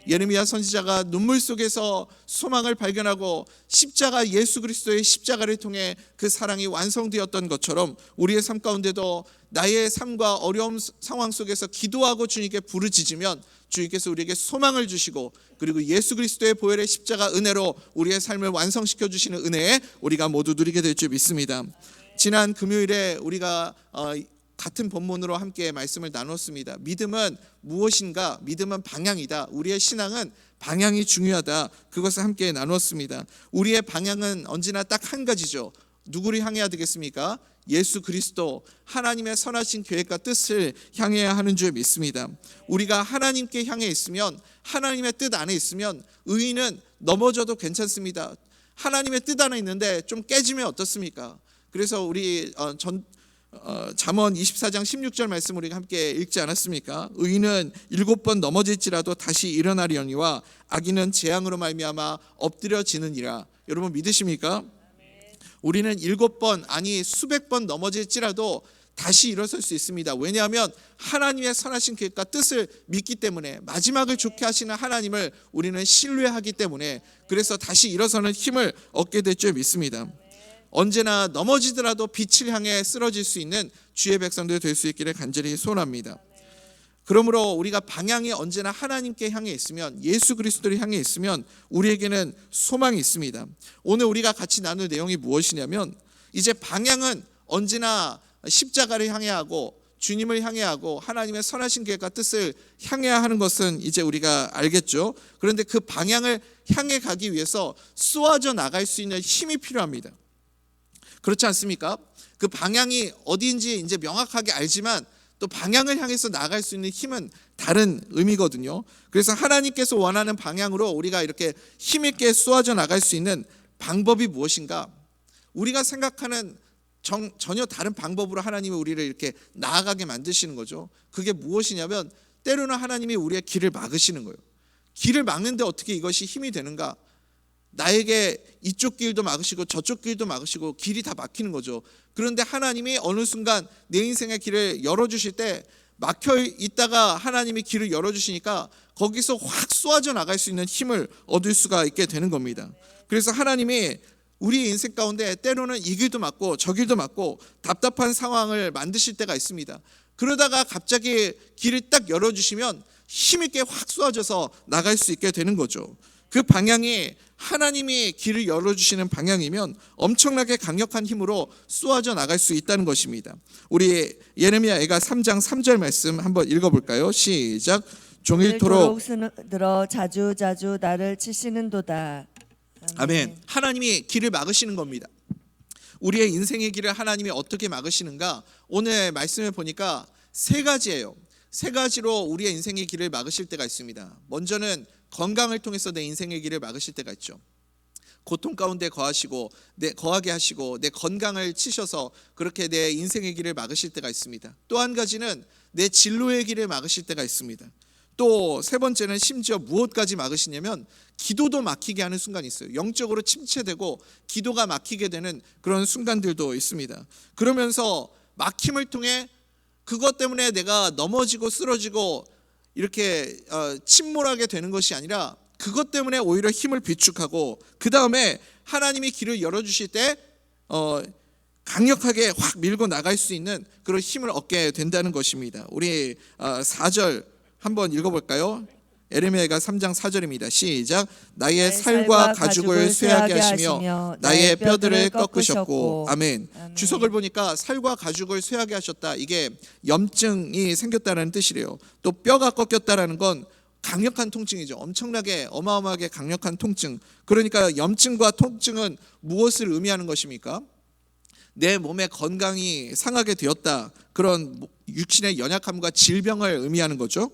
예레미야 선지자가 눈물 속에서 소망을 발견하고 십자가, 예수 그리스도의 십자가를 통해 그 사랑이 완성되었던 것처럼 우리의 삶 가운데도 나의 삶과 어려움 상황 속에서 기도하고 주님께 부르짖으면 주님께서 우리에게 소망을 주시고, 그리고 예수 그리스도의 보혈의 십자가 은혜로 우리의 삶을 완성시켜 주시는 은혜에 우리가 모두 누리게 될 줄 믿습니다. 지난 금요일에 우리가 같은 본문으로 함께 말씀을 나눴습니다. 믿음은 무엇인가? 믿음은 방향이다. 우리의 신앙은 방향이 중요하다. 그것을 함께 나눴습니다. 우리의 방향은 언제나 딱 한 가지죠. 누구를 향해야 되겠습니까? 예수 그리스도, 하나님의 선하신 계획과 뜻을 향해야 하는 줄 믿습니다. 우리가 하나님께 향해 있으면, 하나님의 뜻 안에 있으면 의인은 넘어져도 괜찮습니다. 하나님의 뜻 안에 있는데 좀 깨지면 어떻습니까? 그래서 우리 잠언 24장 16절 말씀 우리가 함께 읽지 않았습니까? 의인은 7번 넘어질지라도 다시 일어나려니와 악인은 재앙으로 말미암아 엎드려지느니라. 여러분 믿으십니까? 우리는 7번, 아니 수백 번 넘어질지라도 다시 일어설 수 있습니다. 왜냐하면 하나님의 선하신 계획과 뜻을 믿기 때문에, 마지막을 좋게 하시는 하나님을 우리는 신뢰하기 때문에, 그래서 다시 일어서는 힘을 얻게 될 줄 믿습니다. 언제나 넘어지더라도 빛을 향해 쓰러질 수 있는 주의 백성들 될 수 있기를 간절히 소원합니다. 그러므로 우리가 방향이 언제나 하나님께 향해 있으면, 예수 그리스도를 향해 있으면 우리에게는 소망이 있습니다. 오늘 우리가 같이 나눌 내용이 무엇이냐면, 이제 방향은 언제나 십자가를 향해 하고 주님을 향해 하고 하나님의 선하신 계획과 뜻을 향해야 하는 것은 이제 우리가 알겠죠. 그런데 그 방향을 향해 가기 위해서 쏘아져 나갈 수 있는 힘이 필요합니다. 그렇지 않습니까? 그 방향이 어디인지 이제 명확하게 알지만 또 방향을 향해서 나갈 수 있는 힘은 다른 의미거든요. 그래서 하나님께서 원하는 방향으로 우리가 이렇게 힘있게 쏘아져 나갈 수 있는 방법이 무엇인가? 우리가 생각하는 전혀 다른 방법으로 하나님이 우리를 이렇게 나아가게 만드시는 거죠. 그게 무엇이냐면, 때로는 하나님이 우리의 길을 막으시는 거예요. 길을 막는데 어떻게 이것이 힘이 되는가? 나에게 이쪽 길도 막으시고 저쪽 길도 막으시고 길이 다 막히는 거죠. 그런데 하나님이 어느 순간 내 인생의 길을 열어주실 때, 막혀 있다가 하나님이 길을 열어주시니까 거기서 확 쏘아져 나갈 수 있는 힘을 얻을 수가 있게 되는 겁니다. 그래서 하나님이 우리 인생 가운데 때로는 이 길도 막고 저 길도 막고 답답한 상황을 만드실 때가 있습니다. 그러다가 갑자기 길을 딱 열어주시면 힘있게 확 쏘아져서 나갈 수 있게 되는 거죠. 그 방향이 하나님이 길을 열어주시는 방향이면 엄청나게 강력한 힘으로 쏘아져 나갈 수 있다는 것입니다. 우리 예레미야 애가 3장 3절 말씀 한번 읽어볼까요? 시작. 종일토록 들어 자주 나를 치시는도다. 아멘. 하나님이 길을 막으시는 겁니다. 우리의 인생의 길을 하나님이 어떻게 막으시는가? 오늘 말씀을 보니까 세 가지예요. 세 가지로 우리의 인생의 길을 막으실 때가 있습니다. 먼저는 건강을 통해서 내 인생의 길을 막으실 때가 있죠. 고통 가운데 거하게 하시고 내 건강을 치셔서 그렇게 내 인생의 길을 막으실 때가 있습니다. 또 한 가지는 내 진로의 길을 막으실 때가 있습니다. 또 세 번째는 심지어 무엇까지 막으시냐면 기도도 막히게 하는 순간이 있어요. 영적으로 침체되고 기도가 막히게 되는 그런 순간들도 있습니다. 그러면서 막힘을 통해 그것 때문에 내가 넘어지고 쓰러지고 이렇게 침몰하게 되는 것이 아니라, 그것 때문에 오히려 힘을 비축하고 그 다음에 하나님이 길을 열어주실 때 강력하게 확 밀고 나갈 수 있는 그런 힘을 얻게 된다는 것입니다. 우리 4절 한번 읽어볼까요? 예레미야가 3장 4절입니다. 시작. 나의 살과 가죽을 쇠하게 하시며 나의 뼈들을 꺾으셨고. 아멘. 주석을 보니까 살과 가죽을 쇠하게 하셨다. 이게 염증이 생겼다는 뜻이래요. 또 뼈가 꺾였다라는 건 강력한 통증이죠. 엄청나게 어마어마하게 강력한 통증. 그러니까 염증과 통증은 무엇을 의미하는 것입니까? 내 몸의 건강이 상하게 되었다. 그런 육신의 연약함과 질병을 의미하는 거죠.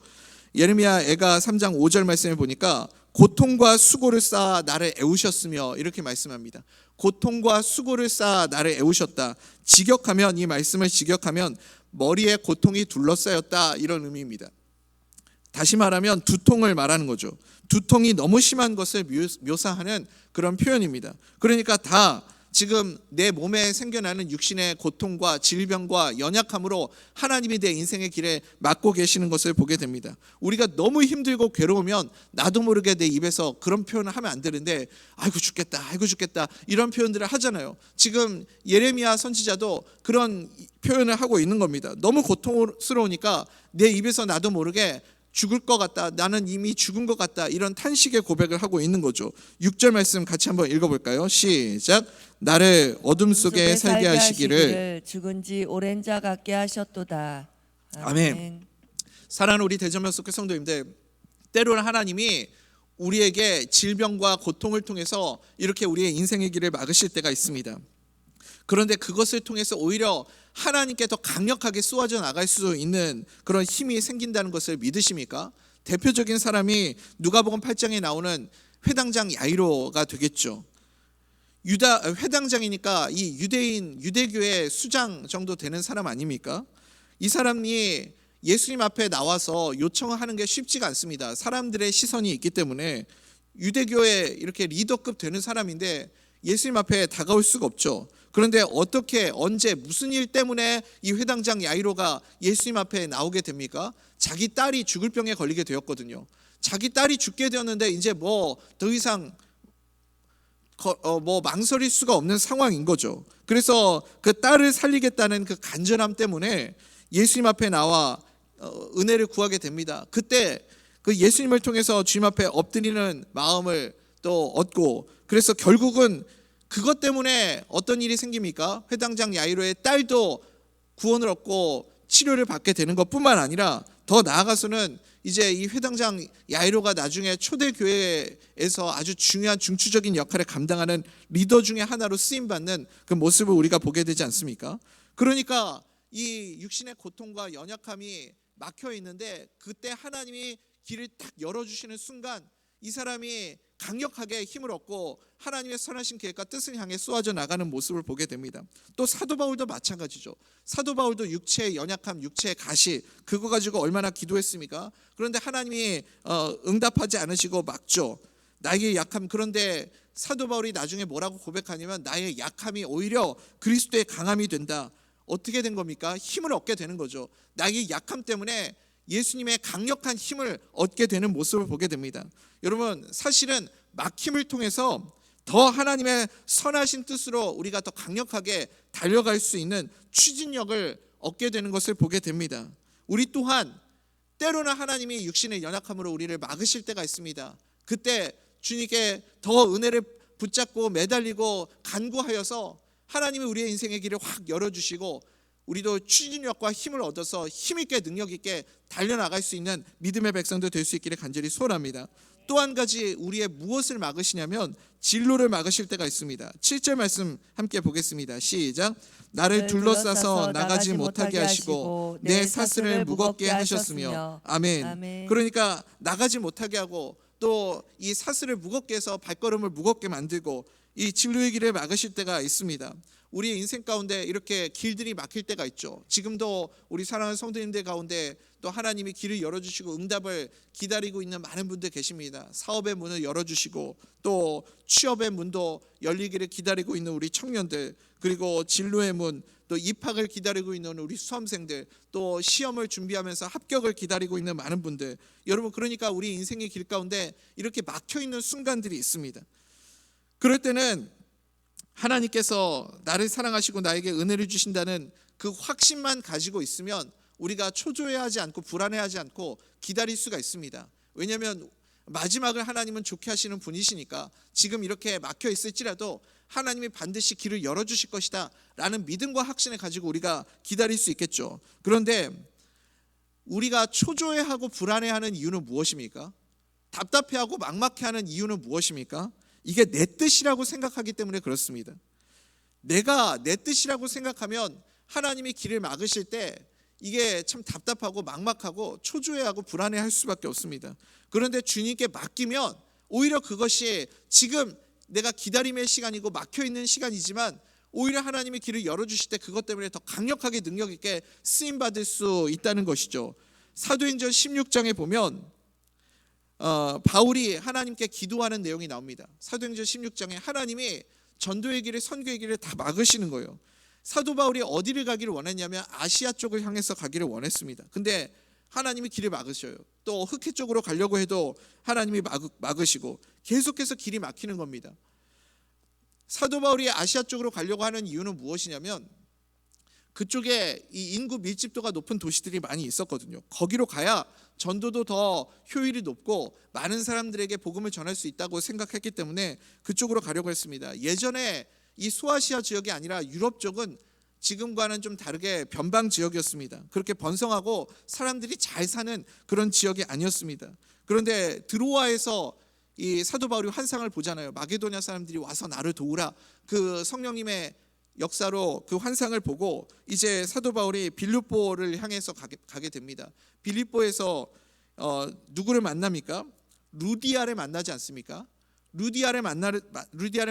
예레미야 애가 3장 5절 말씀을 보니까 고통과 수고를 쌓아 나를 애우셨으며 이렇게 말씀합니다. 고통과 수고를 쌓아 나를 애우셨다. 직역하면, 이 말씀을 직역하면 머리에 고통이 둘러싸였다, 이런 의미입니다. 다시 말하면 두통을 말하는 거죠. 두통이 너무 심한 것을 묘사하는 그런 표현입니다. 그러니까 다 지금 내 몸에 생겨나는 육신의 고통과 질병과 연약함으로 하나님이 내 인생의 길에 막고 계시는 것을 보게 됩니다. 우리가 너무 힘들고 괴로우면 나도 모르게 내 입에서 그런 표현을 하면 안 되는데 아이고 죽겠다 이런 표현들을 하잖아요. 지금 예레미야 선지자도 그런 표현을 하고 있는 겁니다. 너무 고통스러우니까 내 입에서 나도 모르게 죽을 것 같다, 나는 이미 죽은 것 같다, 이런 탄식의 고백을 하고 있는 거죠. 6절 말씀 같이 한번 읽어볼까요? 시작. 나를 어둠 속에 살게 하시기를 죽은 지 오랜 자 같게 하셨도다. 아멘. 사랑하는 우리 대전면 속의 성도님들, 때로는 하나님이 우리에게 질병과 고통을 통해서 이렇게 우리의 인생의 길을 막으실 때가 있습니다. 그런데 그것을 통해서 오히려 하나님께 더 강력하게 쏘아져 나갈 수 있는 그런 힘이 생긴다는 것을 믿으십니까? 대표적인 사람이 누가복음 8장에 나오는 회당장 야이로가 되겠죠. 회당장이니까 이 유대교의 수장 정도 되는 사람 아닙니까? 이 사람이 예수님 앞에 나와서 요청을 하는 게 쉽지가 않습니다. 사람들의 시선이 있기 때문에. 유대교의 이렇게 리더급 되는 사람인데 예수님 앞에 다가올 수가 없죠. 그런데 어떻게, 언제, 무슨 일 때문에 이 회당장 야이로가 예수님 앞에 나오게 됩니까? 자기 딸이 죽을 병에 걸리게 되었거든요. 자기 딸이 죽게 되었는데 이제 뭐 더 이상 망설일 수가 없는 상황인 거죠. 그래서 그 딸을 살리겠다는 그 간절함 때문에 예수님 앞에 나와 은혜를 구하게 됩니다. 그때 그 예수님을 통해서 주님 앞에 엎드리는 마음을 또 얻고, 그래서 결국은 그것 때문에 어떤 일이 생깁니까? 회당장 야이로의 딸도 구원을 얻고 치료를 받게 되는 것뿐만 아니라 더 나아가서는 이제 이 회당장 야이로가 나중에 초대교회에서 아주 중요한 중추적인 역할을 감당하는 리더 중에 하나로 쓰임받는 그 모습을 우리가 보게 되지 않습니까? 그러니까 이 육신의 고통과 연약함이 막혀 있는데 그때 하나님이 길을 딱 열어주시는 순간 이 사람이 강력하게 힘을 얻고 하나님의 선하신 계획과 뜻을 향해 쏘아져 나가는 모습을 보게 됩니다. 또 사도 바울도 마찬가지죠. 사도 바울도 육체의 연약함, 육체의 가시, 그거 가지고 얼마나 기도했습니까? 그런데 하나님이 응답하지 않으시고 막죠. 나의 약함. 그런데 사도 바울이 나중에 뭐라고 고백하냐면 나의 약함이 오히려 그리스도의 강함이 된다. 어떻게 된 겁니까? 힘을 얻게 되는 거죠. 나의 약함 때문에 예수님의 강력한 힘을 얻게 되는 모습을 보게 됩니다. 여러분, 사실은 막힘을 통해서 더 하나님의 선하신 뜻으로 우리가 더 강력하게 달려갈 수 있는 추진력을 얻게 되는 것을 보게 됩니다. 우리 또한 때로는 하나님이 육신의 연약함으로 우리를 막으실 때가 있습니다. 그때 주님께 더 은혜를 붙잡고 매달리고 간구하여서 하나님이 우리의 인생의 길을 확 열어주시고 우리도 추진력과 힘을 얻어서 힘있게 능력있게 달려나갈 수 있는 믿음의 백성도 될 수 있기를 간절히 소원합니다. 또 한 가지 우리의 무엇을 막으시냐면 진로를 막으실 때가 있습니다. 7절 말씀 함께 보겠습니다. 시작. 나를 둘러싸서 나가지 못하게 하시고 내 사슬을 무겁게 하셨으며. 아멘. 그러니까 나가지 못하게 하고 또 이 사슬을 무겁게 해서 발걸음을 무겁게 만들고 이 진로의 길을 막으실 때가 있습니다. 우리의 인생 가운데 이렇게 길들이 막힐 때가 있죠. 지금도 우리 사랑하는 성도님들 가운데 또 하나님이 길을 열어주시고 응답을 기다리고 있는 많은 분들 계십니다. 사업의 문을 열어주시고 또 취업의 문도 열리기를 기다리고 있는 우리 청년들, 그리고 진로의 문, 또 입학을 기다리고 있는 우리 수험생들, 또 시험을 준비하면서 합격을 기다리고 있는 많은 분들, 여러분, 그러니까 우리 인생의 길 가운데 이렇게 막혀 있는 순간들이 있습니다. 그럴 때는 하나님께서 나를 사랑하시고 나에게 은혜를 주신다는 그 확신만 가지고 있으면 우리가 초조해하지 않고 불안해하지 않고 기다릴 수가 있습니다. 왜냐하면 마지막을 하나님은 좋게 하시는 분이시니까 지금 이렇게 막혀 있을지라도 하나님이 반드시 길을 열어주실 것이다 라는 믿음과 확신을 가지고 우리가 기다릴 수 있겠죠. 그런데 우리가 초조해하고 불안해하는 이유는 무엇입니까? 답답해하고 막막해하는 이유는 무엇입니까? 이게 내 뜻이라고 생각하기 때문에 그렇습니다. 내가 내 뜻이라고 생각하면 하나님이 길을 막으실 때 이게 참 답답하고 막막하고 초조해하고 불안해할 수밖에 없습니다. 그런데 주님께 맡기면 오히려 그것이 지금 내가 기다림의 시간이고 막혀있는 시간이지만 오히려 하나님이 길을 열어주실 때 그것 때문에 더 강력하게 능력 있게 쓰임받을 수 있다는 것이죠. 사도행전 16장에 보면 바울이 하나님께 기도하는 내용이 나옵니다. 사도행전 16장에 하나님이 전도의 길을, 선교의 길을 다 막으시는 거예요. 사도 바울이 어디를 가기를 원했냐면 아시아 쪽을 향해서 가기를 원했습니다. 근데 하나님이 길을 막으셔요. 또 흑해 쪽으로 가려고 해도 하나님이 막으시고 계속해서 길이 막히는 겁니다. 사도 바울이 아시아 쪽으로 가려고 하는 이유는 무엇이냐면 그쪽에 이 인구 밀집도가 높은 도시들이 많이 있었거든요. 거기로 가야 전도도 더 효율이 높고 많은 사람들에게 복음을 전할 수 있다고 생각했기 때문에 그쪽으로 가려고 했습니다. 예전에 이 소아시아 지역이 아니라 유럽 쪽은 지금과는 좀 다르게 변방 지역이었습니다. 그렇게 번성하고 사람들이 잘 사는 그런 지역이 아니었습니다. 그런데 드로아에서 이 사도 바울이 환상을 보잖아요. 마게도냐 사람들이 와서 나를 도우라. 그 성령님의 역사로 그 환상을 보고 이제 사도 바울이 빌립보를 향해서 가게 됩니다. 빌립보에서 누구를 만납니까? 루디아를 만나지 않습니까? 루디아를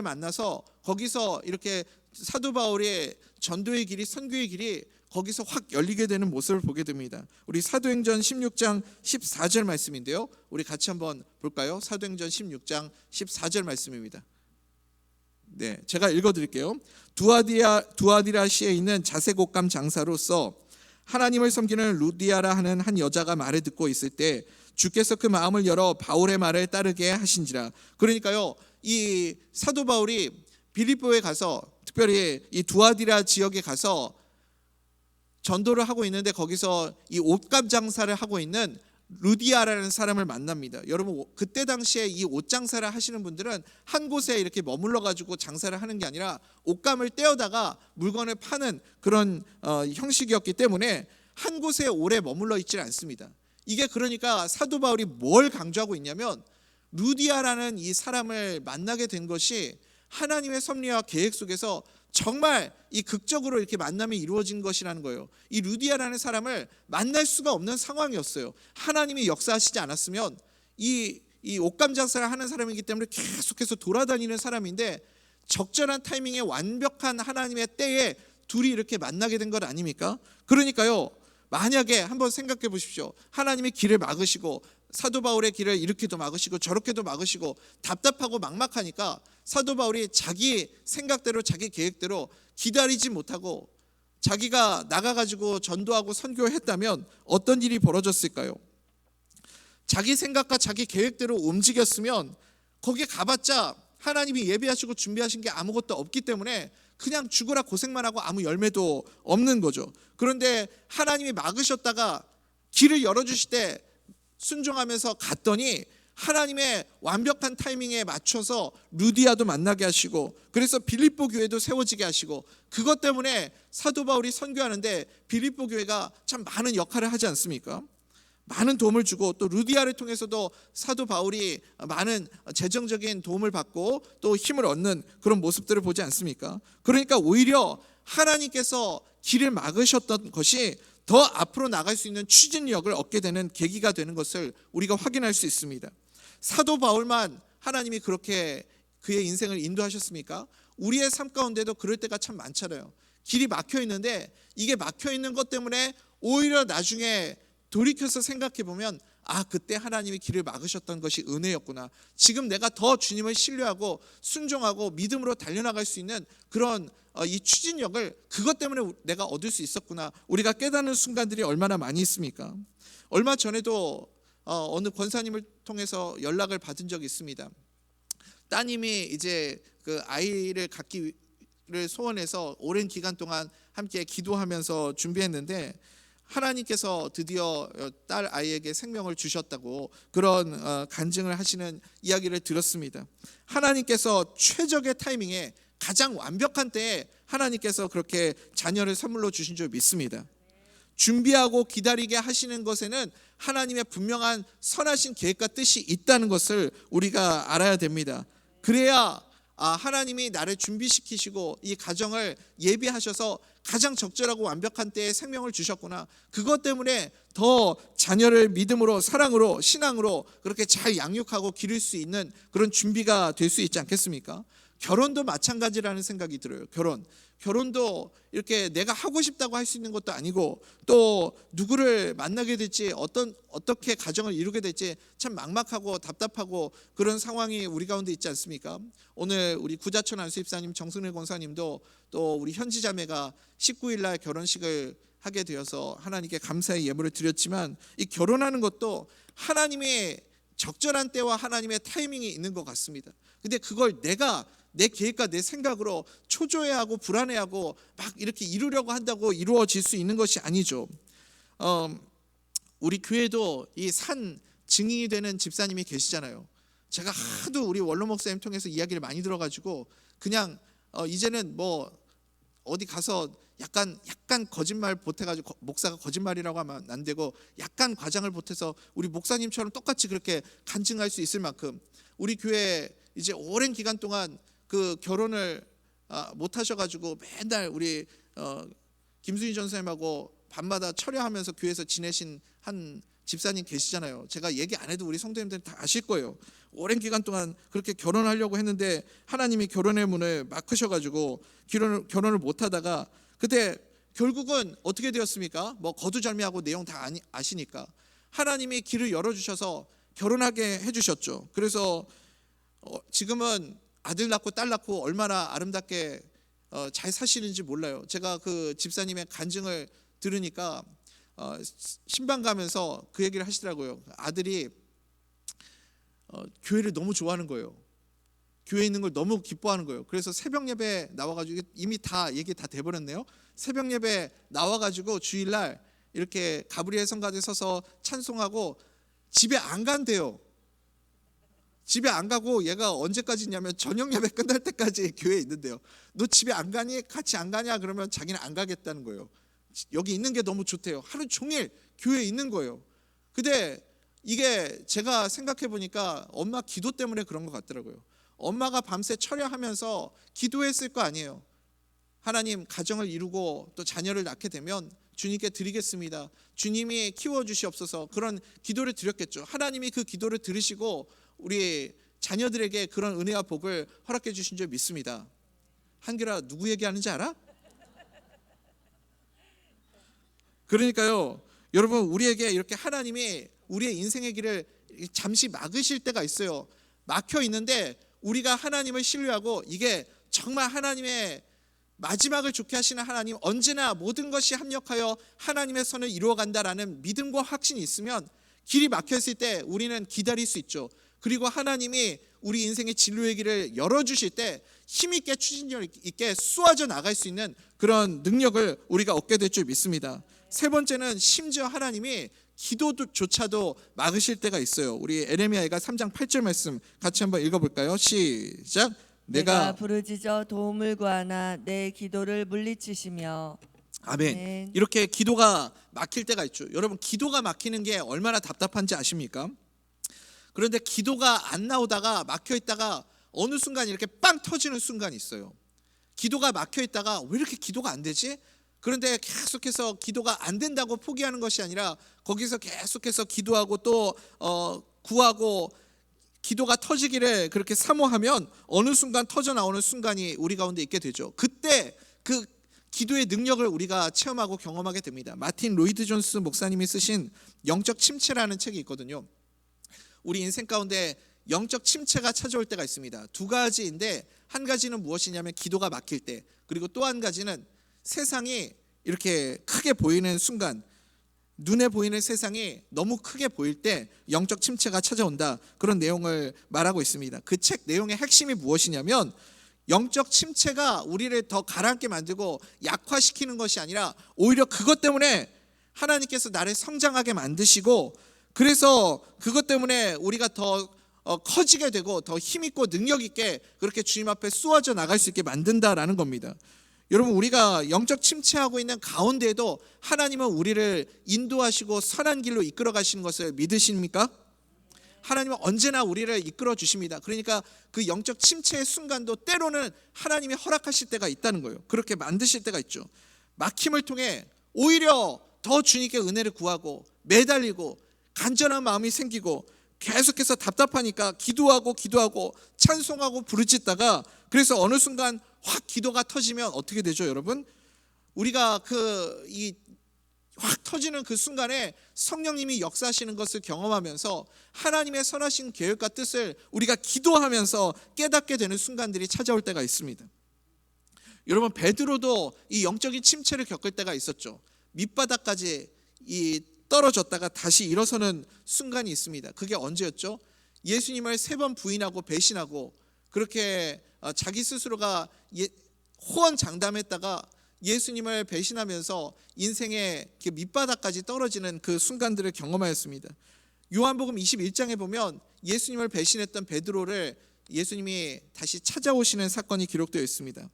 만나서 거기서 이렇게 사도 바울의 전도의 길이, 선교의 길이 거기서 확 열리게 되는 모습을 보게 됩니다. 우리 사도행전 16장 14절 말씀인데요. 우리 같이 한번 볼까요? 사도행전 16장 14절 말씀입니다. 네, 제가 읽어드릴게요. 두아디라시에 있는 자색옷감 장사로서 하나님을 섬기는 루디아라 하는 한 여자가 말을 듣고 있을 때 주께서 그 마음을 열어 바울의 말을 따르게 하신지라. 그러니까요, 이 사도 바울이 빌립보에 가서 특별히 이 두아디라 지역에 가서 전도를 하고 있는데 거기서 이 옷감 장사를 하고 있는 루디아라는 사람을 만납니다. 여러분, 그때 당시에 이 옷 장사를 하시는 분들은 한 곳에 이렇게 머물러 가지고 장사를 하는 게 아니라 옷감을 떼어다가 물건을 파는 그런 형식이었기 때문에 한 곳에 오래 머물러 있지 않습니다. 이게 그러니까 사도 바울이 뭘 강조하고 있냐면 루디아라는 이 사람을 만나게 된 것이 하나님의 섭리와 계획 속에서 정말 이 극적으로 이렇게 만남이 이루어진 것이라는 거예요. 이 루디아라는 사람을 만날 수가 없는 상황이었어요. 하나님이 역사하시지 않았으면 이 옷감 장사를 하는 사람이기 때문에 계속해서 돌아다니는 사람인데 적절한 타이밍에 완벽한 하나님의 때에 둘이 이렇게 만나게 된 것 아닙니까? 그러니까요, 만약에 한번 생각해 보십시오. 하나님이 길을 막으시고 사도 바울의 길을 이렇게도 막으시고 저렇게도 막으시고 답답하고 막막하니까 사도 바울이 자기 생각대로 자기 계획대로 기다리지 못하고 자기가 나가가지고 전도하고 선교했다면 어떤 일이 벌어졌을까요? 자기 생각과 자기 계획대로 움직였으면 거기에 가봤자 하나님이 예비하시고 준비하신 게 아무것도 없기 때문에 그냥 죽으라 고생만 하고 아무 열매도 없는 거죠. 그런데 하나님이 막으셨다가 길을 열어주실 때 순종하면서 갔더니 하나님의 완벽한 타이밍에 맞춰서 루디아도 만나게 하시고 그래서 빌립보 교회도 세워지게 하시고 그것 때문에 사도 바울이 선교하는데 빌립보 교회가 참 많은 역할을 하지 않습니까? 많은 도움을 주고 또 루디아를 통해서도 사도 바울이 많은 재정적인 도움을 받고 또 힘을 얻는 그런 모습들을 보지 않습니까? 그러니까 오히려 하나님께서 길을 막으셨던 것이 더 앞으로 나갈 수 있는 추진력을 얻게 되는 계기가 되는 것을 우리가 확인할 수 있습니다. 사도 바울만 하나님이 그렇게 그의 인생을 인도하셨습니까? 우리의 삶 가운데도 그럴 때가 참 많잖아요. 길이 막혀 있는데 이게 막혀 있는 것 때문에 오히려 나중에 돌이켜서 생각해 보면 그때 하나님이 길을 막으셨던 것이 은혜였구나. 지금 내가 더 주님을 신뢰하고 순종하고 믿음으로 달려나갈 수 있는 그런 이 추진력을 그것 때문에 내가 얻을 수 있었구나. 우리가 깨닫는 순간들이 얼마나 많이 있습니까? 얼마 전에도 어느 권사님을 통해서 연락을 받은 적이 있습니다. 따님이 이제 그 아이를 갖기를 소원해서 오랜 기간 동안 함께 기도하면서 준비했는데 하나님께서 드디어 딸 아이에게 생명을 주셨다고 그런 간증을 하시는 이야기를 들었습니다. 하나님께서 최적의 타이밍에 가장 완벽한 때에 하나님께서 그렇게 자녀를 선물로 주신 줄 믿습니다. 준비하고 기다리게 하시는 것에는 하나님의 분명한 선하신 계획과 뜻이 있다는 것을 우리가 알아야 됩니다. 그래야 하나님이 나를 준비시키시고 이 가정을 예비하셔서 가장 적절하고 완벽한 때에 생명을 주셨구나. 그것 때문에 더 자녀를 믿음으로 사랑으로 신앙으로 그렇게 잘 양육하고 기를 수 있는 그런 준비가 될 수 있지 않겠습니까? 결혼도 마찬가지라는 생각이 들어요. 결혼도 이렇게 내가 하고 싶다고 할 수 있는 것도 아니고 또 누구를 만나게 될지 어떻게 가정을 이루게 될지 참 막막하고 답답하고 그런 상황이 우리 가운데 있지 않습니까? 오늘 우리 구자천 안수집사님, 정승래 권사님도 또 우리 현지 자매가 19일 날 결혼식을 하게 되어서 하나님께 감사의 예물을 드렸지만 이 결혼하는 것도 하나님의 적절한 때와 하나님의 타이밍이 있는 것 같습니다. 근데 그걸 내가 내 계획과 내 생각으로 초조해하고 불안해하고 막 이렇게 이루려고 한다고 이루어질 수 있는 것이 아니죠. 우리 교회도 이 산 증인이 되는 집사님이 계시잖아요. 제가 하도 우리 원로 목사님 통해서 이야기를 많이 들어가지고 그냥 이제는 뭐 어디 가서 약간 거짓말 보태가지고 목사가 거짓말이라고 하면 안 되고 약간 과장을 보태서 우리 목사님처럼 똑같이 그렇게 간증할 수 있을 만큼 우리 교회 이제 오랜 기간 동안 그 결혼을 못 하셔가지고 맨날 우리 김순희 전사님하고 밤마다 철야하면서 교회에서 지내신 한 집사님 계시잖아요. 제가 얘기 안 해도 우리 성도님들은 다 아실 거예요. 오랜 기간 동안 그렇게 결혼하려고 했는데 하나님이 결혼의 문을 막으셔가지고 결혼을 못 하다가 그때 결국은 어떻게 되었습니까? 뭐 거두절미하고 내용 다 아시니까 하나님이 길을 열어주셔서 결혼하게 해주셨죠. 그래서 지금은 아들 낳고 딸 낳고 얼마나 아름답게 잘 사시는지 몰라요. 제가 그 집사님의 간증을 들으니까 신방 가면서 그 얘기를 하시더라고요. 아들이 교회를 너무 좋아하는 거예요. 교회에 있는 걸 너무 기뻐하는 거예요. 그래서 새벽 예배 나와가지고 이미 다 얘기 다 돼버렸네요. 새벽 예배 나와가지고 주일날 이렇게 가브리엘 성가대 서서 찬송하고 집에 안 간대요. 집에 안 가고 얘가 언제까지냐면 저녁 예배 끝날 때까지 교회에 있는데요. 너 집에 안 가니? 같이 안 가냐? 그러면 자기는 안 가겠다는 거예요. 여기 있는 게 너무 좋대요. 하루 종일 교회에 있는 거예요. 근데 이게 제가 생각해 보니까 엄마 기도 때문에 그런 것 같더라고요. 엄마가 밤새 철야하면서 기도했을 거 아니에요. 하나님, 가정을 이루고 또 자녀를 낳게 되면 주님께 드리겠습니다. 주님이 키워주시옵소서. 그런 기도를 드렸겠죠. 하나님이 그 기도를 들으시고 우리 자녀들에게 그런 은혜와 복을 허락해 주신 줄 믿습니다. 한결아, 누구 얘기하는지 알아? 그러니까요, 여러분, 우리에게 이렇게 하나님이 우리의 인생의 길을 잠시 막으실 때가 있어요. 막혀 있는데 우리가 하나님을 신뢰하고 이게 정말 하나님의 마지막을 좋게 하시는 하나님, 언제나 모든 것이 합력하여 하나님의 선을 이루어간다라는 믿음과 확신이 있으면 길이 막혔을 때 우리는 기다릴 수 있죠. 그리고 하나님이 우리 인생의 진로의 길을 열어주실 때 힘있게 추진력 있게 쏘아져 나갈 수 있는 그런 능력을 우리가 얻게 될 줄 믿습니다. 세 번째는 심지어 하나님이 기도조차도 막으실 때가 있어요. 우리 에레미야가 3장 8절 말씀 같이 한번 읽어볼까요? 시작. 내가 부르짖어 도움을 구하나 내 기도를 물리치시며. 아멘. 이렇게 기도가 막힐 때가 있죠. 여러분, 기도가 막히는 게 얼마나 답답한지 아십니까? 그런데 기도가 안 나오다가 막혀 있다가 어느 순간 이렇게 빵 터지는 순간이 있어요. 기도가 막혀 있다가 왜 이렇게 기도가 안 되지? 그런데 계속해서 기도가 안 된다고 포기하는 것이 아니라 거기서 계속해서 기도하고 또 구하고 기도가 터지기를 그렇게 사모하면 어느 순간 터져 나오는 순간이 우리 가운데 있게 되죠. 그때 그 기도의 능력을 우리가 체험하고 경험하게 됩니다. 마틴 로이드 존스 목사님이 쓰신 영적 침체라는 책이 있거든요. 우리 인생 가운데 영적 침체가 찾아올 때가 있습니다. 두 가지인데 한 가지는 무엇이냐면 기도가 막힐 때, 그리고 또 한 가지는 세상이 이렇게 크게 보이는 순간, 눈에 보이는 세상이 너무 크게 보일 때 영적 침체가 찾아온다, 그런 내용을 말하고 있습니다. 그 책 내용의 핵심이 무엇이냐면 영적 침체가 우리를 더 가라앉게 만들고 약화시키는 것이 아니라 오히려 그것 때문에 하나님께서 나를 성장하게 만드시고, 그래서 그것 때문에 우리가 더 커지게 되고 더 힘있고 능력있게 그렇게 주님 앞에 쏘아져 나갈 수 있게 만든다라는 겁니다. 여러분, 우리가 영적 침체하고 있는 가운데에도 하나님은 우리를 인도하시고 선한 길로 이끌어 가시는 것을 믿으십니까? 하나님은 언제나 우리를 이끌어 주십니다. 그러니까 그 영적 침체의 순간도 때로는 하나님이 허락하실 때가 있다는 거예요. 그렇게 만드실 때가 있죠. 막힘을 통해 오히려 더 주님께 은혜를 구하고 매달리고 간절한 마음이 생기고, 계속해서 답답하니까 기도하고 찬송하고 부르짖다가 그래서 어느 순간 확 기도가 터지면 어떻게 되죠, 여러분? 우리가 확 터지는 그 순간에 성령님이 역사하시는 것을 경험하면서 하나님의 선하신 계획과 뜻을 우리가 기도하면서 깨닫게 되는 순간들이 찾아올 때가 있습니다. 여러분, 베드로도 이 영적인 침체를 겪을 때가 있었죠. 밑바닥까지 떨어졌다가 다시 일어서는 순간이 있습니다. 그게 언제였죠? 예수님을 3번 부인하고 배신하고 그렇게 자기 스스로가 호언장담했다가 예수님을 배신하면서 인생의 밑바닥까지 떨어지는 그 순간들을 경험하였습니다. 요한복음 21장에 보면 예수님을 배신했던 베드로를 예수님이 다시 찾아오시는 사건이 기록되어 있습니다.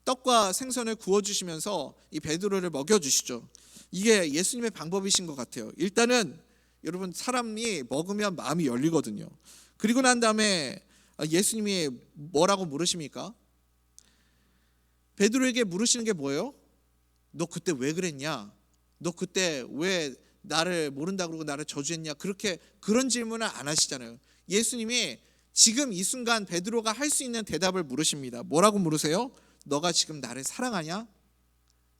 떡과 생선을 구워주시면서 이 베드로를 먹여주시죠. 이게 예수님의 방법이신 것 같아요. 일단은 여러분, 사람이 먹으면 마음이 열리거든요. 그리고 난 다음에 예수님이 뭐라고 물으십니까? 베드로에게 물으시는 게 뭐예요? 너 그때 왜 그랬냐? 너 그때 왜 나를 모른다 그러고 나를 저주했냐? 그런 질문을 안 하시잖아요. 예수님이 지금 이 순간 베드로가 할 수 있는 대답을 물으십니다. 뭐라고 물으세요? 너가 지금 나를 사랑하냐?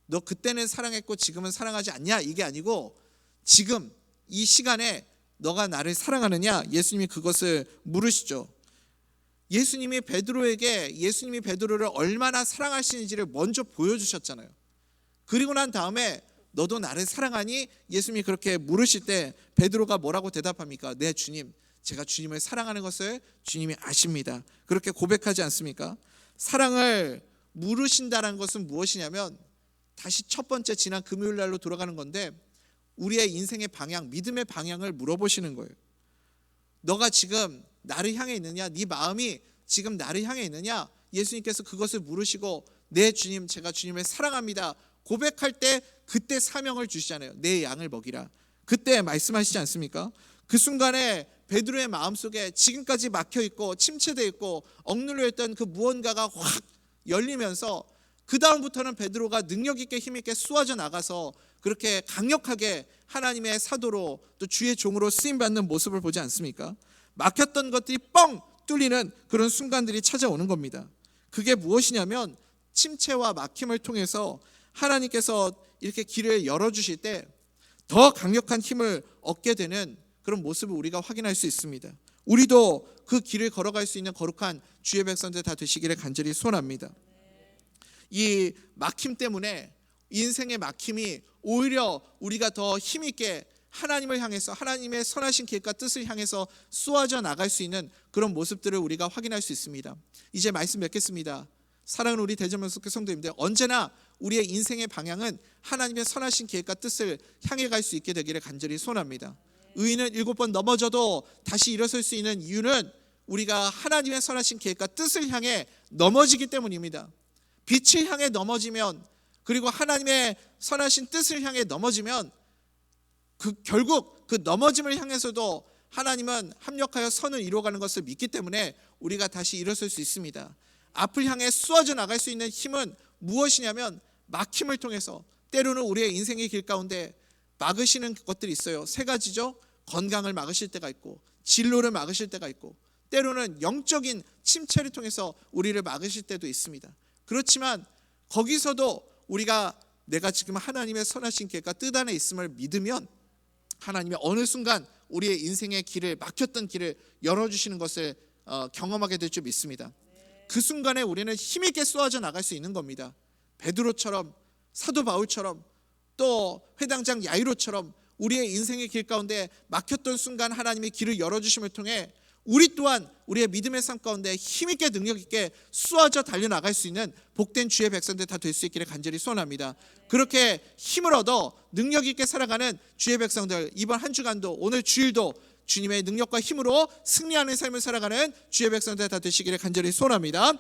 너 그때는 사랑했고 지금은 사랑하지 않냐? 이게 아니고 지금 이 시간에 너가 나를 사랑하느냐? 예수님이 그것을 물으시죠. 예수님이 베드로를 얼마나 사랑하시는지를 먼저 보여주셨잖아요. 그리고 난 다음에 너도 나를 사랑하니? 예수님이 그렇게 물으실 때 베드로가 뭐라고 대답합니까? 네, 주님, 제가 주님을 사랑하는 것을 주님이 아십니다. 그렇게 고백하지 않습니까? 사랑을 물으신다는 것은 무엇이냐면 다시 첫 번째 지난 금요일 날로 돌아가는 건데 우리의 인생의 방향, 믿음의 방향을 물어보시는 거예요. 너가 지금 나를 향해 있느냐? 네 마음이 지금 나를 향해 있느냐? 예수님께서 그것을 물으시고 네, 주님, 제가 주님을 사랑합니다. 고백할 때 그때 사명을 주시잖아요. 내 양을 먹이라. 그때 말씀하시지 않습니까? 그 순간에 베드로의 마음속에 지금까지 막혀있고 침체되어 있고 억눌려 있던 그 무언가가 확 열리면서 그 다음부터는 베드로가 능력 있게 힘 있게 쏘아져 나가서 그렇게 강력하게 하나님의 사도로 또 주의 종으로 쓰임받는 모습을 보지 않습니까? 막혔던 것들이 뻥 뚫리는 그런 순간들이 찾아오는 겁니다. 그게 무엇이냐면 침체와 막힘을 통해서 하나님께서 이렇게 길을 열어주실 때 더 강력한 힘을 얻게 되는 그런 모습을 우리가 확인할 수 있습니다. 우리도 그 길을 걸어갈 수 있는 거룩한 주의 백성들 다 되시기를 간절히 소원합니다. 이 막힘 때문에 인생의 막힘이 오히려 우리가 더 힘있게 하나님을 향해서 하나님의 선하신 계획과 뜻을 향해서 쏘아져 나갈 수 있는 그런 모습들을 우리가 확인할 수 있습니다. 이제 말씀 맺겠습니다. 사랑하는 우리 대전명석교 성도님들, 언제나 우리의 인생의 방향은 하나님의 선하신 계획과 뜻을 향해 갈 수 있게 되기를 간절히 소원합니다. 의인은 7번 넘어져도 다시 일어설 수 있는 이유는 우리가 하나님의 선하신 계획과 뜻을 향해 넘어지기 때문입니다. 빛을 향해 넘어지면, 그리고 하나님의 선하신 뜻을 향해 넘어지면 결국 그 넘어짐을 향해서도 하나님은 합력하여 선을 이루어가는 것을 믿기 때문에 우리가 다시 일어설 수 있습니다. 앞을 향해 쏘아져 나갈 수 있는 힘은 무엇이냐면 막힘을 통해서, 때로는 우리의 인생의 길 가운데 막으시는 것들이 있어요. 3가지죠. 건강을 막으실 때가 있고, 진로를 막으실 때가 있고, 때로는 영적인 침체를 통해서 우리를 막으실 때도 있습니다. 그렇지만 거기서도 우리가 내가 지금 하나님의 선하신 계획과 뜻 안에 있음을 믿으면 하나님이 어느 순간 우리의 인생의 길을, 막혔던 길을 열어주시는 것을 경험하게 될 줄 믿습니다. 그 순간에 우리는 힘있게 쏘아져 나갈 수 있는 겁니다. 베드로처럼, 사도 바울처럼, 또 회당장 야이로처럼 우리의 인생의 길 가운데 막혔던 순간 하나님이 길을 열어주심을 통해 우리 또한 우리의 믿음의 삶 가운데 힘있게 능력 있게 쏘아져 달려나갈 수 있는 복된 주의 백성들 다 될 수 있기를 간절히 소원합니다. 그렇게 힘을 얻어 능력 있게 살아가는 주의 백성들, 이번 한 주간도, 오늘 주일도 주님의 능력과 힘으로 승리하는 삶을 살아가는 주의 백성들 다 되시기를 간절히 소원합니다.